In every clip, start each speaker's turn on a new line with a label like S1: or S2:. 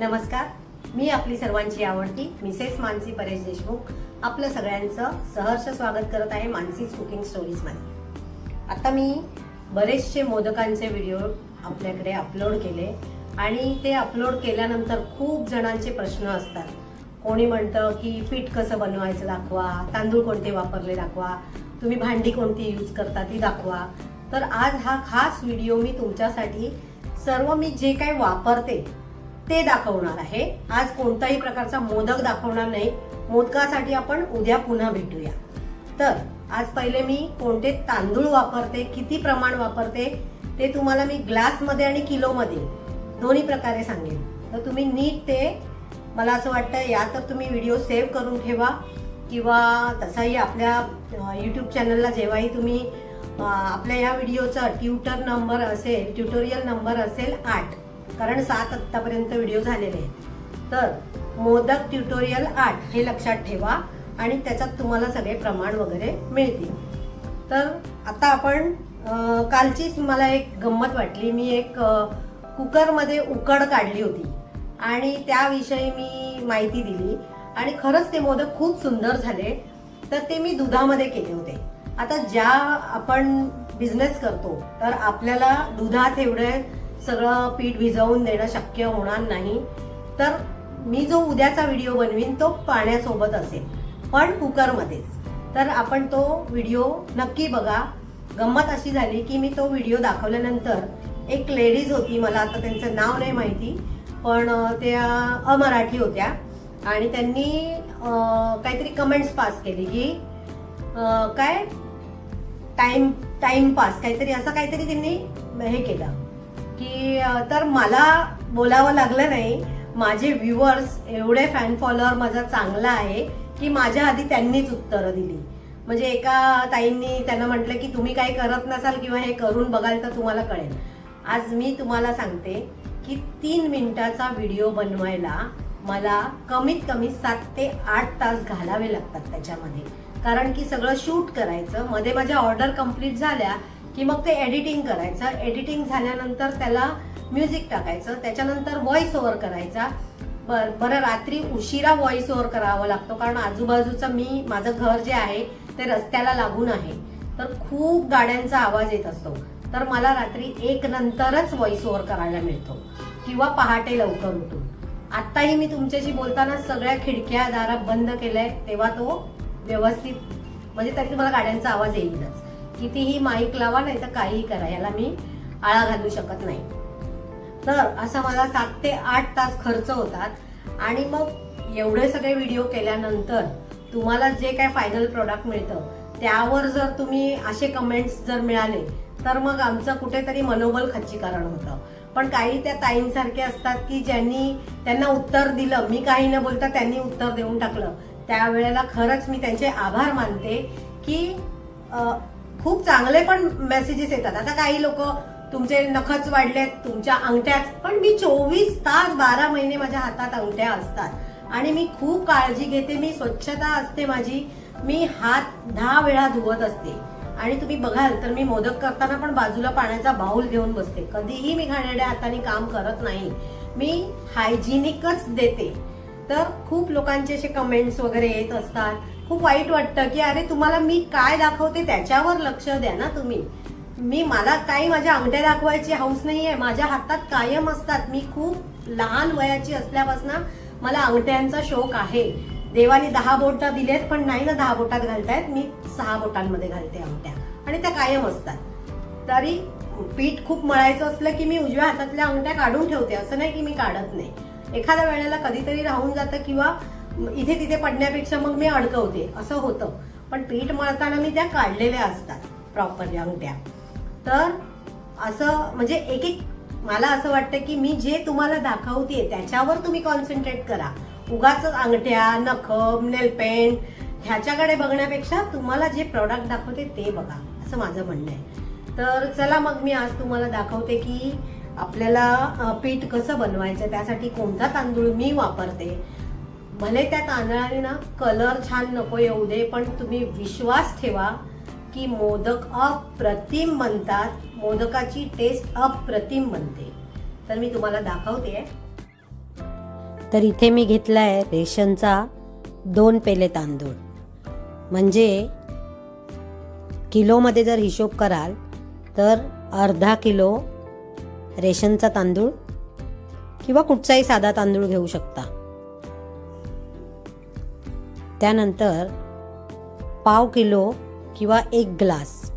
S1: नमस्कार, मी आपली सर्वांची आवडती मिसेस मानसी परेश देशमुख आपलं सगळ्यांचं सहर्ष स्वागत करत आहे मानसीज कुकिंग स्टोरीज मध्ये। आता मी बरेचसे मोदकांचे व्हिडिओ आपल्याकडे अपलोड केले आणि ते अपलोड केल्यानंतर खूप जणांचे प्रश्न असतात। कोणी म्हणतं की पीठ कसं बनवायचं दाखवा, तांदूळ कोणते वापरले दाखवा, तुम्ही भांडी कोणती यूज करता ती दाखवा। तर आज हा खास व्हिडिओ मी तुमच्यासाठी सर्व मी जे काही वापरते ते दाखवणार आहे। आज कोणताही प्रकारचा मोदक दाखवणार नाही, मोदकासाठी आपण उद्या पुन्हा भेटूया। तर आज पहिले मी कोणते तांदूळ वापरते, किती प्रमाण वापरते ते तुम्हाला मी ग्लास मध्ये आणि किलो मध्ये दोन्ही प्रकारे सांगेन। तर तुम्ही नीट ते, मला असं वाटतं या तर तुम्ही व्हिडिओ सेव्ह करून ठेवा किंवा तसाही आपल्या YouTube चॅनलला जेव्हाही तुम्ही आपल्या या व्हिडिओचा ट्युटोरियल नंबर असेल 8, कारण 7 आतापर्यंत व्हिडिओ झालेले आहेत। तर मोदक ट्युटोरियल 8 हे लक्षात ठेवा आणि त्याच्यात तुम्हाला सगळे प्रमाण वगैरे मिळतील। तर आता आपण कालचीच मला एक गंमत वाटली। मी एक कुकरमध्ये उकड काढली होती आणि त्याविषयी मी माहिती दिली आणि खरंच ते मोदक खूप सुंदर झाले। तर ते मी दुधामध्ये केले होते। आता ज्या आपण बिझनेस करतो तर आपल्याला दुधात एवढे सगळं पीठ भिजवून देणं शक्य होणार नाही। तर मी जो उद्याचा व्हिडिओ बनवीन तो पाण्यासोबत असेल, पण कुकरमध्येच। तर आपण तो व्हिडिओ नक्की बघा। गंमत अशी झाली की मी तो व्हिडिओ दाखवल्यानंतर एक लेडीज होती, मला आता त्यांचं नाव नाही माहिती, पण त्या अमराठी होत्या आणि त्यांनी काहीतरी कमेंट्स पास केली की काय टाइमपास काहीतरी असं काहीतरी त्यांनी हे केलं की, तर मला बोलावं लागलं नाही। माझे व्ह्युअर्स एवढे फॅन फॉलोअर माझा चांगला आहे की माझ्या आधी त्यांनीच उत्तरं दिली। म्हणजे एका ताईंनी त्यांना म्हटलं की तुम्ही काही करत नसाल किंवा हे करून बघाल तर तुम्हाला कळेल। आज मी तुम्हाला सांगते की 3 मिनिटाचा व्हिडिओ बनवायला मला कमीत कमी 7 ते 8 तास घालावे लागतात त्याच्यामध्ये, कारण की सगळं शूट करायचं, मध्ये माझ्या ऑर्डर कंप्लीट झाल्या की मग ते एडिटिंग करायचं, एडिटिंग झाल्यानंतर त्याला म्युझिक टाकायचं, त्याच्यानंतर व्हॉइस ओव्हर करायचा। बरं रात्री उशिरा व्हॉइस ओव्हर करावा लागतो, कारण आजूबाजूचं माझं घर जे आहे ते रस्त्याला लागून आहे, तर खूप गाड्यांचा आवाज येत असतो। तर मला रात्री 1 नंतरच व्हॉइस ओव्हर करायला मिळतो किंवा पहाटे लवकर उठून। आताही मी तुमच्याशी बोलताना सगळ्या खिडक्या दारा बंद केलंय, तेव्हा तो व्यवस्थित, म्हणजे तरी तुम्हाला गाड्यांचा आवाज येईलच। कितीही माईक लावा नाही तर काहीही करा, याला मी आळा घालू शकत नाही। तर असा मला 7 ते 8 तास खर्च होतात आणि मग एवढे सगळे व्हिडिओ केल्यानंतर तुम्हाला जे काय फायनल प्रोडक्ट मिळतं त्यावर जर तुम्ही असे कमेंट्स जर मिळाले तर मग आमचं कुठेतरी मनोबल खच्चीकरण होतं। पण काही त्या ताईंसारखे असतात की ज्यांनी त्यांना उत्तर दिलं, मी काही न बोलता त्यांनी उत्तर देऊन टाकलं, त्यावेळेला खरंच मी त्यांचे आभार मानते की खूप चांगले पण मेसेजेस येतात। आता काही लोक तुमचे नखच वाढलेत, तुमच्या अंगठ्यात, पण मी 24 तास 12 महिने माझ्या हातात अंगठ्या असतात आणि मी खूप काळजी घेते, मी स्वच्छता असते माझी, मी हात 10 वेळा धुवत असते। आणि तुम्ही बघाल तर मी मोदक करताना पण बाजूला पाण्याचा बाउल घेऊन बसते, कधीही मी घाणेरड्या हाताने काम करत नाही, मी हायजिनिकच देते। तर खूप लोकांचे असे कमेंट्स वगैरे येत असतात, खूप वाईट वाटतं की अरे तुम्हाला मी काय दाखवते त्याच्यावर लक्ष द्या ना तुम्ही। मला काही माझ्या अंगठ्या दाखवायची हौस नाहीये, माझ्या हातात कायम असतात। मी खूप लहान वयाची असल्यापासून मला अंगठ्यांचा शौक आहे। देवाने 10 बोट दिलेत, पण नाही ना 10 बोटात घालतायत, मी 6 बोटांमध्ये घालते अंगठ्या आणि त्या कायम असतात। तरी पीठ खूप मळायचं असलं की मी उजव्या हातातल्या अंगठ्या काढून ठेवते, असं नाही की मी काढत नाही। एखाद्या वेळेला कधीतरी राहून जातं किंवा इथे तिथे पडण्यापेक्षा मग मी अडकवते, असं होतं। पण पीठ मळताना मी त्या काढलेल्या असतात प्रॉपरली अंगठ्या। तर असं म्हणजे एक मला असं वाटतं की मी जे तुम्हाला दाखवते त्याच्यावर तुम्ही कॉन्सन्ट्रेट करा, उगाच अंगठ्या, नख, नेल पेंट ह्याच्याकडे बघण्यापेक्षा तुम्हाला जे प्रॉडक्ट दाखवते ते बघा, असं माझं म्हणणं आहे। तर चला मग मी आज तुम्हाला दाखवते की आपल्याला पीठ कसं बनवायचं, त्यासाठी कोणता तांदूळ मी वापरते। भले त्या तांदळाने ना कलर छान नको येऊ दे, पण तुम्ही विश्वास ठेवा की मोदक अप्रतिम बनतात, मोदकाची टेस्ट अप्रतिम बनते। तर मी तुम्हाला दाखवते। तर इथे मी घेतला आहे रेशनचा 2 पेले तांदूळ. म्हणजे किलोमध्ये जर हिशोब कराल तर अर्धा किलो रेशनचा तांदूळ किंवा कुठचाही साधा तांदूळ घेऊ शकता. त्यानंतर पाव किलो किंवा 1 ग्लास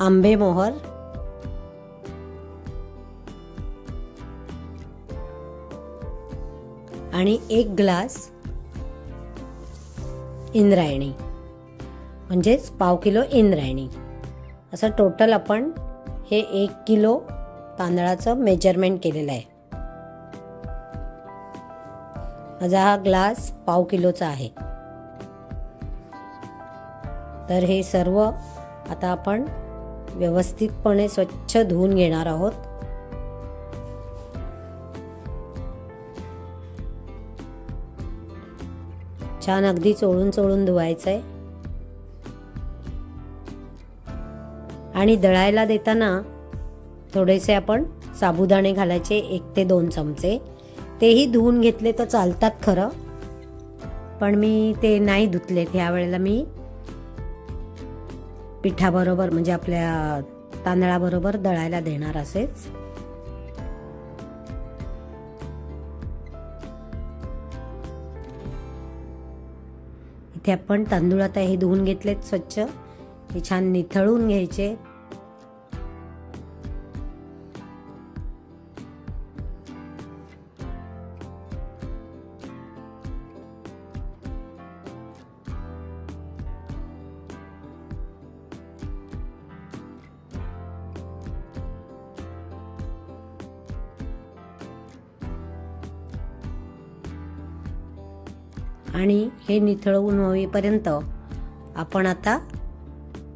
S1: आंबे मोहर, आणि 1 ग्लास इंद्रायणी, म्हणजेच पाव किलो इंद्रायणी. असं टोटल आपण हे 1 किलो तांदळाचं मेजरमेंट केलेलं आहे. माझा हा ग्लास पाव किलोचा आहे. तर हे सर्व आता आपण व्यवस्थितपणे स्वच्छ धुवून घेणार आहोत. छान अगदी चोळून चोळून धुवायचं आहे. आणि दळायला देताना थोडेसे आपण साबुदाणे घालायचे, 1 ते 2 चमचे. तेही धुवून घेतले तर चालतात खरं, पण मी ते नाही धुतलेत. ह्या वेळेला मी पिठाबरोबर म्हणजे आपल्या तांदळाबरोबर दळायला देणार असेच. इथे आपण तांदूळ आता हे धुवून घेतलेत स्वच्छ. हे छान निथळून घ्यायचे. आणि हे निथळवून होईपर्यंत आपण आता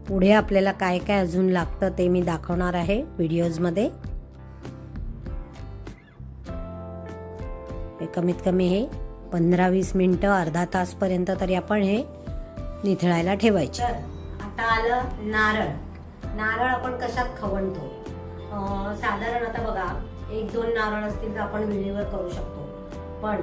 S1: पुढे आपल्याला काय काय अजून लागतं ते मी दाखवणार आहे व्हिडिओजमध्ये. हे कमीत कमी हे 15-20 मिनिटं, अर्धा तासपर्यंत तरी आपण हे निथळायला ठेवायचे. आता आलं नारळ. नारळ आपण कशात खवणतो? साधारण आता बघा 1-2 नारळ असतील तर आपण विळीवर करू शकतो, पण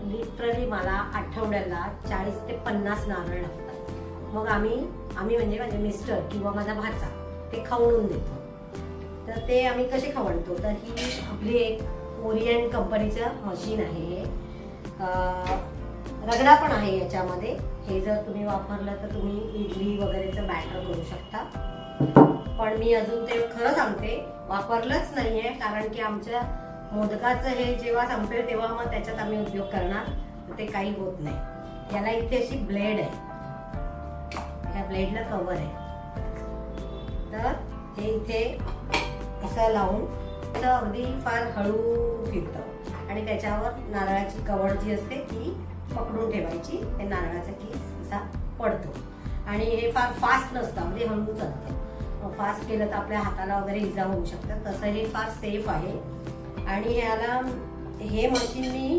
S1: लिटरली मला आठवड्याला 40 ते 50 नारळ लागतात. मग आम्ही म्हणजे माझे मिस्टर किंवा माझा भाचा ते खवणून देतो. तर ते आम्ही कसे खवणतो? तर ही आपली एक ओरिएंट कंपनीचं मशीन आहे. रगडा पण आहे याच्यामध्ये. हे जर तुम्ही वापरलं तर तुम्ही इडली वगैरेचं बॅटर करू शकता. पण मी अजून ते खरं सांगते वापरलंच नाहीये, कारण की आमच्या मोदकाचं हे जेव्हा संपेल तेव्हा मग त्याच्यात आम्ही उद्योग करणार, ते काही होत नाही. याला इथे अशी ब्लेड आहे, या ब्लेडला कव्हर आहे. तर हे इथे असं लावून अगदी फार हळू फिरतं आणि त्याच्यावर नारळाची कवड जी असते ती पकडून ठेवायची. ते नारळाचा केस असा पडतो आणि हे फार फास्ट नसतं, म्हणजे हळू चालतं. फास्ट केलं तर आपल्या हाताला वगैरे इजा होऊ शकतात. तसं हे फार सेफ आहे. आणि याला हे मशीन मी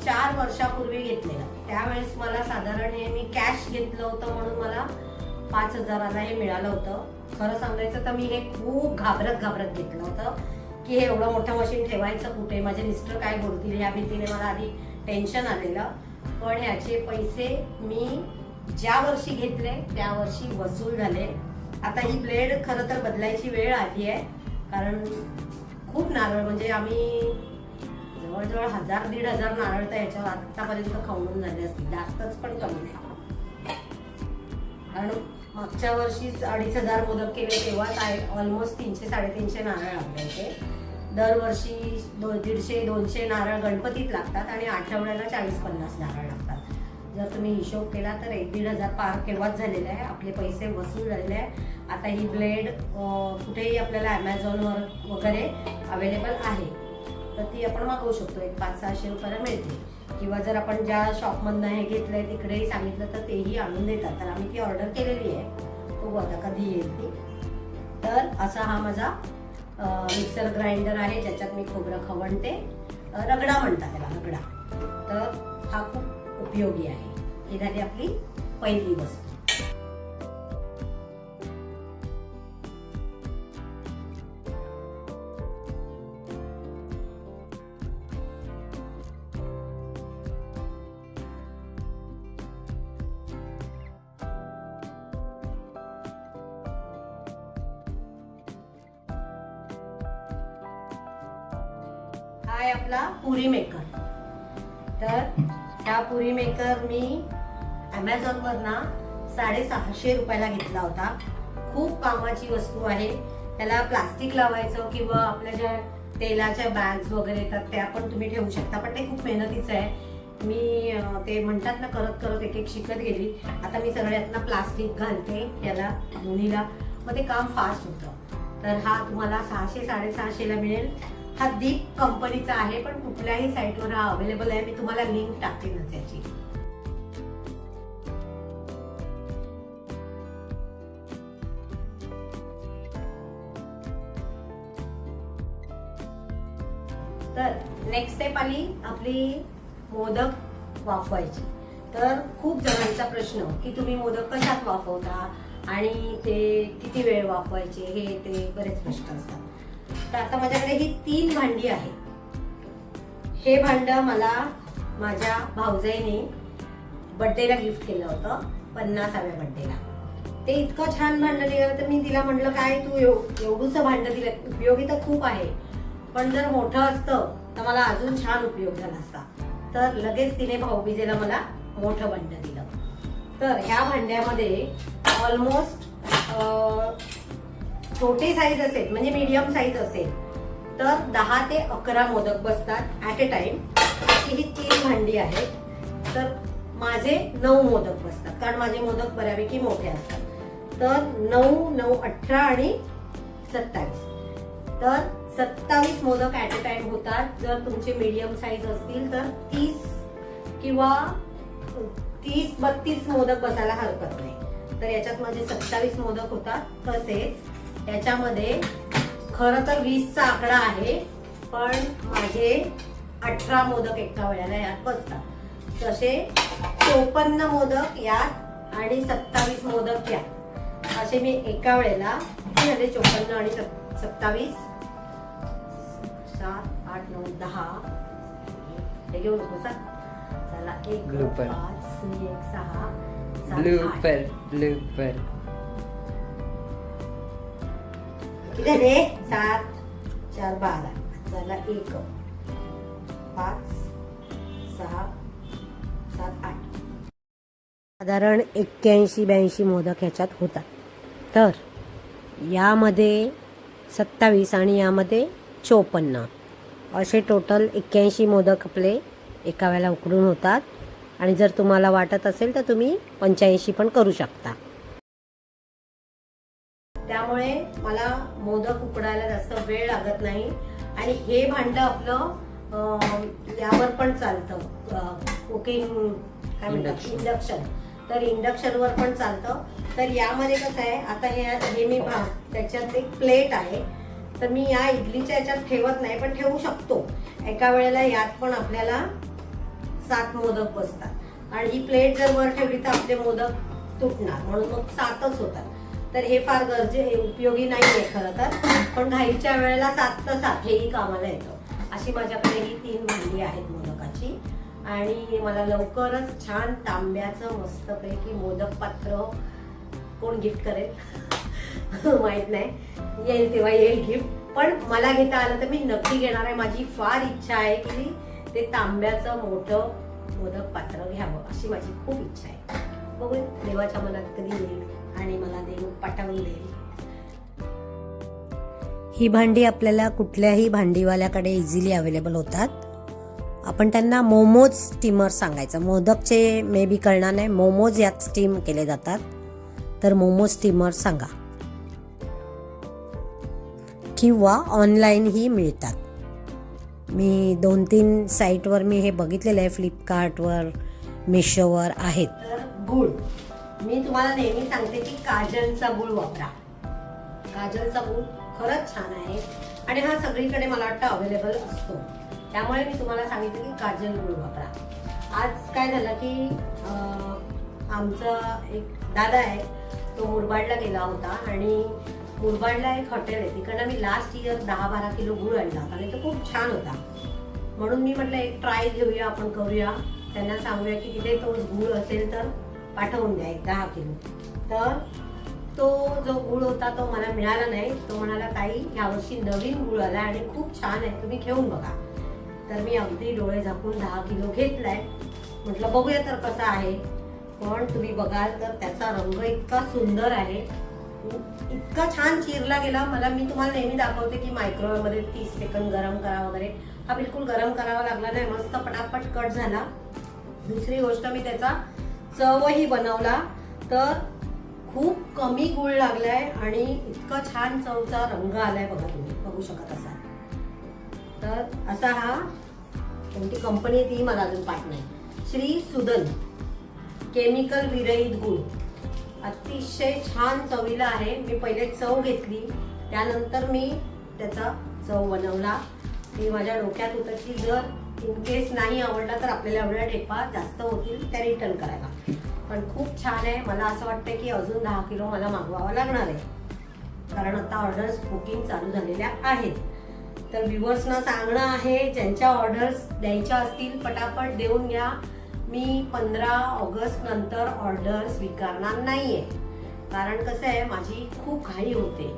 S1: 4 वर्षापूर्वी घेतलेलं. त्यावेळेस मला साधारण हे मी कॅश घेतलं होतं म्हणून मला 5,000ला हे मिळालं होतं. खरं सांगायचं तर मी हे खूप घाबरत घेतलं होतं की हे एवढं मोठं मशीन ठेवायचं कुठे, माझे मिस्टर काय बोलतील ह्या भीतीने मला आधी टेन्शन आलेलं. पण ह्याचे पैसे मी ज्या वर्षी घेतले त्या वर्षी वसूल झाले. आता ही ब्लेड खरं तर बदलायची वेळ आली आहे, कारण खूप नारळ म्हणजे आम्ही जवळजवळ 1,000-1,500 नारळ तर याच्यावर आतापर्यंत खवणून झाले असतील, जास्तच पण कमी नाही. कारण मागच्या वर्षीच 2,500 मोदक केले तेव्हाच ऑलमोस्ट 300-350 नारळ लागले होते. दरवर्षी 150-200 नारळ गणपतीत लागतात आणि आठवड्याला 40-50 नारळ लागतात. जर तुम्ही हिशोब केला तर 1,000-1,500 पार केव्हाच झालेला आहे. आपले पैसे वसूल झालेले आहे. आता ही ब्लेड कुठेही आपल्याला ॲमेझॉनवर वगैरे अवेलेबल आहे, तर ती आपण मागवू शकतो. एक 500-600 रुपयाला मिळते. किंवा जर आपण ज्या शॉपमधनं हे घेतलंय तिकडेही सांगितलं तर तेही आणून देतात. तर आम्ही ती ऑर्डर केलेली आहे, तो आता कधी येईल ती. तर असा हा माझा मिक्सर ग्राइंडर आहे, ज्याच्यात मी खोबरं खवणते. रगडा म्हणतात त्याला, रगडा. तर हा खूप उपयोगी आहे. ही झाली आपली पहिली वस्तू. आहे आपला पुरी मेकर. तर ह्या पुरी मेकर मी Amazon वर ना 650 रुपयाला घेतला होता. खूप कामाची वस्तू आहे. त्याला प्लास्टिक लावायचं किंवा आपल्या ज्या तेलाच्या बॅग्स वगैरे येतात त्या पण तुम्ही ठेवू शकता, पण ते खूप मेहनतीचं आहे. मी ते म्हणतात ना करत करत एक एक शिकत गेली. आता मी सगळ्यातनं प्लास्टिक घालते याला दोन्हीला, मग ते काम फास्ट होतं. तर हा तुम्हाला 600-650 ला मिळेल. हा दीप कंपनीचा आहे, पण कुठल्याही साईटवर हा अवेलेबल आहे. मी तुम्हाला लिंक टाकते त्याची. तर नेक्स्ट स्टेप आली आपली मोदक वाफवायची. तर खूप जणांचा प्रश्न की तुम्ही मोदक कशात वाफवता आणि ते किती वेळ वाफवायचे, हे ते बरेच प्रश्न असतात. तर आता माझ्याकडे ही 3 भांडी आहेत. हे भांड मला माझ्या भाऊजाईने बर्थडेला गिफ्ट केलं होतं, 50व्या बर्थडेला. ते इतकं छान भांड निघालं तर मी तिला म्हटलं काय तू एवढूचं भांड दिलं, उपयोगी तर खूप आहे, पण जर मोठं असतं तर मला अजून छान उपयोग झाला असता. तर लगेच तिने भाऊबीजेला मला मोठं भांड दिलं. तर ह्या भांड्यामध्ये ऑलमोस्ट छोटी साईज असेल म्हणजे मीडियम साईज असेल तर 10 ते 11 मोदक बसतात ऍट अ टाइम. ही 3 भांडी आहेत. तर माझे 9 मोदक बसतात, कारण माझे मोदक बऱ्यापैकी मोठे असतात. तर 9, 9, 18 आणि 27. तर 27 मोदक ऍट अ टाइम होतात. जर तुमचे मीडियम साईज असतील तर 30 किंवा 30-32 मोदक बसायला हरकत नाही. तर याच्यात माझे 27 मोदक होतात. तसेच याच्यामध्ये खरं तर 20चा आकडा आहे, पण माझे 18 मोदक एका वेळेला यात बसतात. तसे 54 मोदक यात आणि 27 मोदक यात, असे मी एका वेळेला 54 आणि 27 7, 8, 9, 10 हे घेऊन बसा. चला 1, 5, 6, 7, 8.
S2: ब्लूपर
S1: किती रे? 7, 4, 12. चला 1, 5, 6, 7, 8. साधारण 81-82 मोदक ह्याच्यात होतात. तर यामध्ये 27 आणि यामध्ये 54 असे टोटल 81 मोदक आपले एका वेळेला उकडून होतात. आणि जर तुम्हाला वाटत असेल तर तुम्ही 85 पण करू शकता. त्यामुळे मला मोदक उकडायला जास्त वेळ लागत नाही. आणि हे भांड आपलं यावर पण चालतं, कुकिंग काय म्हणतात इंडक्शन. तर इंडक्शनवर पण चालतं. तर यामध्ये कसं आहे, आता हे मी त्याच्यात एक प्लेट आहे, तर मी या इडलीच्या याच्यात ठेवत नाही, पण ठेवू शकतो. एका वेळेला यात पण आपल्याला 7 मोदक बसतात. आणि ही प्लेट जर वर ठेवली तर आपले मोदक तुटणार, म्हणून मग 7च होतात. तर हे फार उपयोगी नाहीये खरं तर, पण घाईच्या वेळेला 7 तर 7 हेही कामाला येतं. अशी माझ्याकडे ही 3 भांडी आहेत मोदकाची. आणि मला लवकरच छान तांब्याचं मस्तपैकी मोदक पात्र कोण गिफ्ट करेल माहित नाही, येईल तेव्हा येईल गिफ्ट. पण मला घेता आलं तर मी नक्की घेणार आहे. माझी फार इच्छा आहे की ते तांब्याचं मोठं मोदक पात्र घ्यावं, अशी माझी खूप इच्छा आहे. बघू देवाच्या मनात कधी येईल आणि मला देव पाठवून देईल. ही भांडी आपल्याला कुठल्याही भांडीवाल्याकडे इझिली अवेलेबल होतात. आपण त्यांना मोमोज स्टीमर सांगायचं. मोदकचे मे बी कळणार नाही, मोमोज यात स्टीम केले जातात, तर मोमोज स्टीमर सांगा. किंवा ऑनलाईनही मिळतात. मी 2-3 साईटवर मी हे बघितलेलं आहे, फ्लिपकार्टवर, मिशोवर आहेत. तर गुळ मी तुम्हाला नेहमी सांगते की काजलचा गुळ वापरा. काजलचा गुळ खरंच छान आहे आणि हा सगळीकडे मला वाटतं अवेलेबल असतो. त्यामुळे मी तुम्हाला सांगितलं की काजल गुळ वापरा. आज काय झालं की आमचा एक दादा आहे, तो मुरबाडला गेला होता आणि मुरबाडला एक हॉटेल आहे, तिकडनं मी लास्ट इयर 10-12 किलो गुळ आणला होता आणि तो खूप छान होता. म्हणून मी म्हटलं एक ट्राय घेऊया, आपण करूया, त्यांना सांगूया की तिथे तो गुळ असेल तर पाठवून द्या एक 10 किलो. तर तो जो गुळ होता तो मला मिळाला नाही. तो म्हणाला ताई यावर्षी नवीन गुळ आला आणि खूप छान आहे, तुम्ही घेऊन बघा. तर मी अगदी डोळे झाकून 10 किलो घेतलाय. म्हटलं बघूया तर कसा आहे. पण तुम्ही बघाल तर त्याचा रंग इतका सुंदर आहे, इतका छान चिरला गेला. मी तुम्हाला नेहमी दाखवते की मायक्रोवेव्ह मध्ये 30 सेकंद गरम करा वगैरे, हा बिलकुल गरम करावा लागला नाही, मस्त पटापट कट झाला. दुसरी गोष्ट मी त्याचा चवही बनवला, तर खूप कमी गुळ लागलाय आणि इतका छान चवचा रंग आलाय बघा, तुम्ही बघू शकत असाल. तर असा हा, कोणती कंपनी ती मला अजून पाठ नाही, श्री सुदन केमिकल विरहित गुळ, अतिशय छान चवीला आहे. मी पहिले चव घेतली, त्यानंतर मी त्याचा चव बनवला. ती माझ्या डोक्यात होतं की जर इन केस नाही आवडला तर आपल्याला एवढ्या टेपा जास्त होतील त्या रिटर्न करायला. पण खूप छान आहे. मला असं वाटतं की अजून 10 किलो मला मागवावा लागणार आहे, कारण आता ऑर्डर्स बुकिंग चालू झालेल्या आहेत. तर व्ह्युअर्सना सांगणं आहे, ज्यांच्या ऑर्डर्स द्यायच्या असतील पटापट देऊन घ्या. मी 15 ऑगस्ट नंतर ऑर्डर स्वीकारणार नाहीये, कारण कसं आहे, माझी खूप घाई होते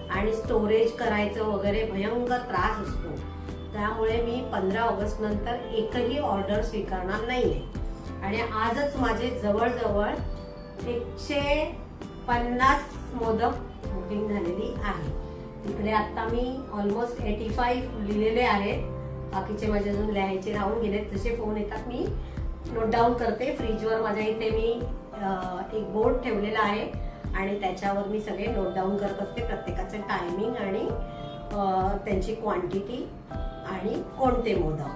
S1: आणि स्टोरेज करायचं वगैरे भयंकर त्रास असतो. त्यामुळे मी 15 ऑगस्ट नंतर एकही ऑर्डर स्वीकारणार नाहीये. आणि आजच माझे जवळजवळ 150 मोदक बुकिंग झालेली आहे. तिकडे आता मी ऑलमोस्ट 85 लिहिलेले आहेत. बाकीचे माझे अजून लिहायचे राहून गेलेत. जसे फोन येतात मी नोट डाऊन करते. फ्रीजवर माझ्या इथे मी एक बोर्ड ठेवलेला आहे आणि त्याच्यावर मी सगळे नोट डाऊन करत असते, प्रत्येकाचे टायमिंग आणि त्यांची क्वांटिटी आणि कोणते मोदक.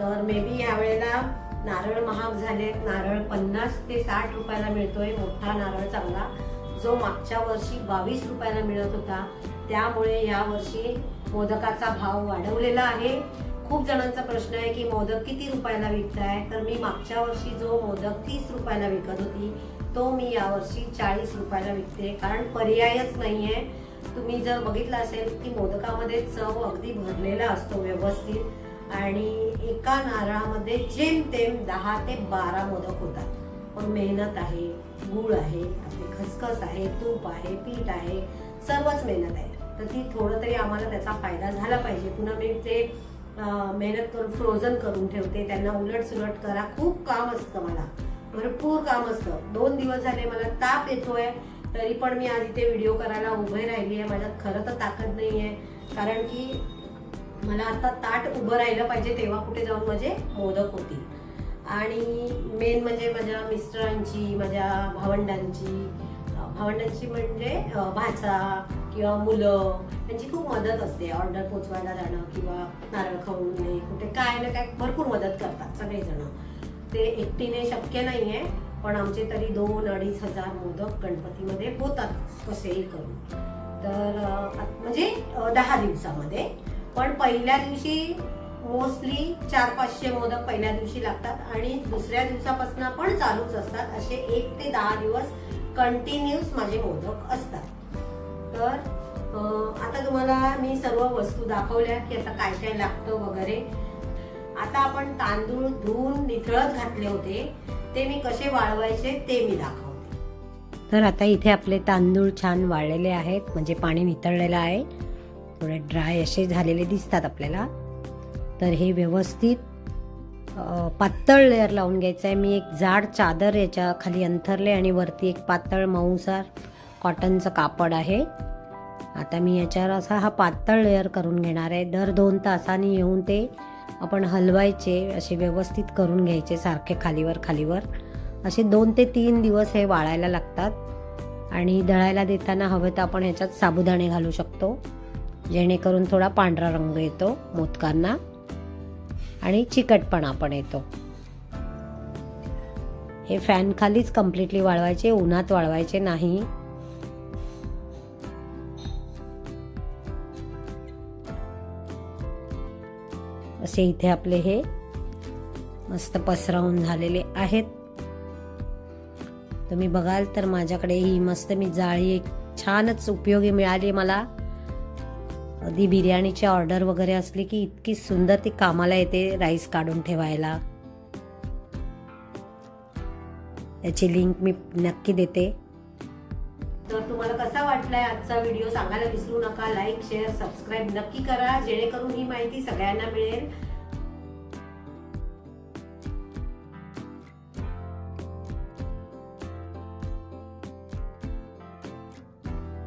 S1: तर मे बी यावेळेला नारळ महाग झाले. नारळ 50 ते 60 रुपयाला मिळतोय, मोठा नारळ चांगला, जो मागच्या वर्षी 22 रुपयाला मिळत होता. त्यामुळे या वर्षी मोदकाचा भाव वाढवलेला आहे. खूप जणांचा प्रश्न आहे की मोदक किती रुपयाला विकताय. तर मी मागच्या वर्षी जो मोदक 30 रुपयाला विकत होती तो मी यावर्षी 40 रुपयाला विकते, कारण पर्यायच नाहीये. तुम्ही जर बघितलं असेल की मोदकामध्ये चव अगदी भरलेला असतो व्यवस्थित, आणि एका नारळामध्ये जेमतेम 10 ते 12 मोदक होतात. पण मेहनत आहे, गूळ आहे, आपली खसखस आहे, तूप आहे, पीठ आहे, सर्वच मेहनत आहे. तर ती थोडं तरी आम्हाला त्याचा फायदा झाला पाहिजे. पुन्हा मी ते मेहनत करून फ्रोझन करून ठेवते, त्यांना उलट सुलट करा, खूप काम असतं, मला भरपूर काम असतं. 2 दिवस झाले मला ताप येतोय, तरी पण मी आज इथे व्हिडिओ करायला उभे राहिली आहे. माझ्यात खरं तर ताकद नाही आहे, कारण की मला आता ताट उभं राहिलं पाहिजे, तेव्हा कुठे जाऊन माझे मोदक होतील. आणि मेन म्हणजे माझ्या मिस्टरांची, माझ्या भावंडांची म्हणजे भाचा किंवा मुलं, त्यांची खूप मदत असते. ऑर्डर पोचवायला जाणं किंवा नारळ खाऊन दे, कुठे काय ना काय भरपूर मदत करतात सगळेजण. ते एकटीने शक्य नाहीये, पण आमचे तरी 2-2.5 हजार मोदक गणपतीमध्ये होतात कसेही करून. तर म्हणजे 10 दिवसामध्ये. पण पहिल्या दिवशी मोस्टली 400-500 मोदक पहिल्या दिवशी लागतात आणि दुसऱ्या दिवसापासून पण चालूच असतात. असे 1 ते 10 दिवस कंटिन्यूस माझे मोदक असतात. तर आता तुम्हाला मी सर्व वस्तू दाखवल्या की आता काय काय लागतं वगैरे. आता आपण तांदूळ धुवून निथळत घातले होते, ते मी कसे वाळवायचे ते मी दाखवते. तर आता इथे आपले तांदूळ छान वाळलेले आहेत, म्हणजे पाणी निथळलेलं आहे, थोडे ड्राय असे झालेले दिसतात आपल्याला. तर हे व्यवस्थित पातळ लेअर लावून घ्यायचं आहे. मी एक जाड चादर याच्या खाली अंथरले आणि वरती एक पातळ मऊसार कॉटनचं कापड आहे. आता मी याच्यावर असा हा पातळ लेअर करून घेणार आहे. दर 2 तासांनी येऊन ते आपण हलवायचे, असे व्यवस्थित करून घ्यायचे, सारखे खालीवर खालीवर. असे 2 ते 3 दिवस हे वाळायला लागतात. आणि दळायला देताना हवं तर आपण ह्याच्यात साबुदाणे घालू शकतो, जेणेकरून थोडा पांढरा रंग येतो मोदकांना आणि चिकटपणा पण येतो. हे फॅन खालीच कम्प्लिटली वाळवायचे, उन्हात वाळवायचे नाही. असे इथे आपले हे मस्त पसरवून झालेले आहेत. तुम्ही बघाल तर माझ्याकडे ही मस्त मी जाळी एक छानच उपयोगी मिळाली मला. कधी बिर्याणीची ऑर्डर वगैरे असली की इतकी सुंदर ती कामाला येते, राईस काढून ठेवायला. याची लिंक मी नक्की देते. तर तुम्हाला कसा वाटलाय आजचा व्हिडिओ सांगायला विसरू नका. लाईक, शेअर, सबस्क्राईब नक्की करा, जेणेकरून ही माहिती सगळ्यांना मिळेल.